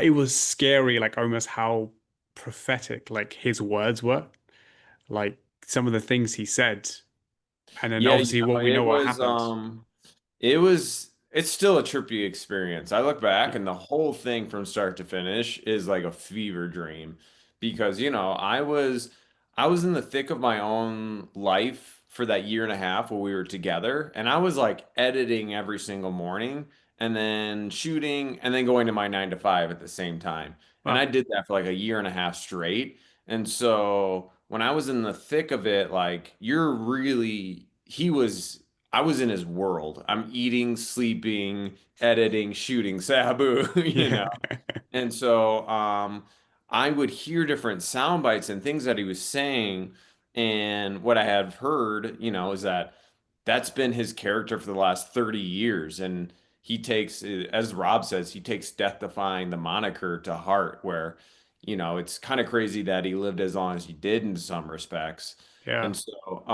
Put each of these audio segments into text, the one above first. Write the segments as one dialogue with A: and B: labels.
A: it was scary, like almost how prophetic like his words were, like some of the things he said, and then
B: Yeah,
A: obviously what we know what happened.
B: it's still a trippy experience. I look back
A: Yeah,
B: and the whole thing from start to finish is like a fever dream because, I was in the thick of my own life for that year and a half while we were together, and I was like editing every single morning and then shooting and then going to my 9 to 5 at the same time. And I
A: wow,
B: did that for like a year and a half straight. And so when I was in the thick of it, like I was in his world. I'm eating, sleeping, editing, shooting Sabu,
A: yeah,
B: And so I would hear different sound bites and things that he was saying. And what I have heard, is that that's been his character for the last 30 years. And he takes, as Rob says, he takes death defying the moniker to heart, where, it's kind of crazy that he lived as long as he did in some respects.
A: yeah,
B: And so,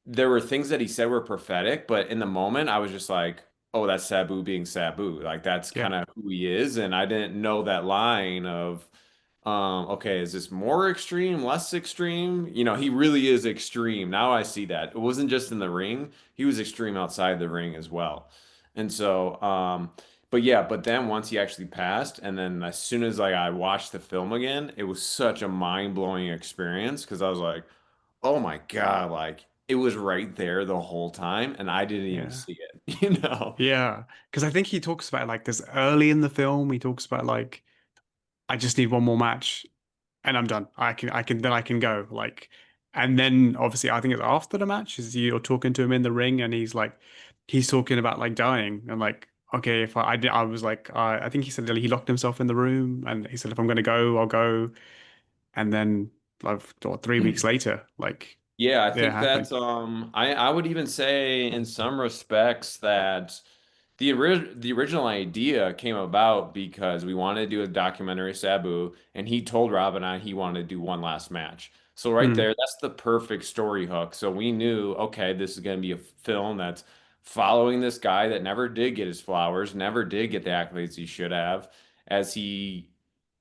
B: there were things that he said were prophetic, but in the moment, I was just like, oh, that's Sabu being Sabu. Like that's
A: yeah,
B: kind of who he is. And I didn't know that line of, okay, is this more extreme, less extreme? He really is extreme. Now I see that. It wasn't just in the ring, he was extreme outside the ring as well. And so, but yeah, but then once he actually passed, and then as soon as like I watched the film again, it was such a mind-blowing experience because I was like, oh my God, like it was right there the whole time and I didn't even
A: yeah.
B: see it.
A: Yeah, because I think he talks about like this early in the film. He talks about like I just need one more match and I'm done. Then I can go. Like, and then obviously I think it's after the match is you're talking to him in the ring and he's talking about like dying and like okay if I was like I think he said that he locked himself in the room and he said if I'm gonna go I'll go and then like what, 3 weeks later like
B: Yeah, I
A: yeah it
B: think that's
A: happened.
B: I would even say in some respects that the original idea came about because we wanted to do a documentary Sabu, and he told Rob and I he wanted to do one last match. So right
A: Mm,
B: there, that's the perfect story hook. So we knew, okay, this is going to be a film that's following this guy that never did get his flowers, never did get the accolades he should have, as he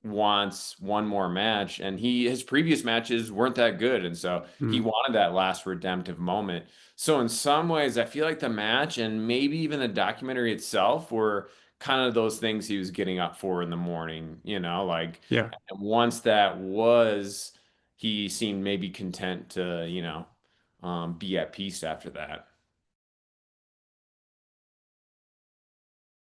B: wants one more match, and his previous matches weren't that good, and so he
A: mm,
B: wanted that last redemptive moment. So in some ways, I feel like the match and maybe even the documentary itself were kind of those things he was getting up for in the morning, like
A: yeah.
B: and once that was, he seemed maybe content to, be at peace after that.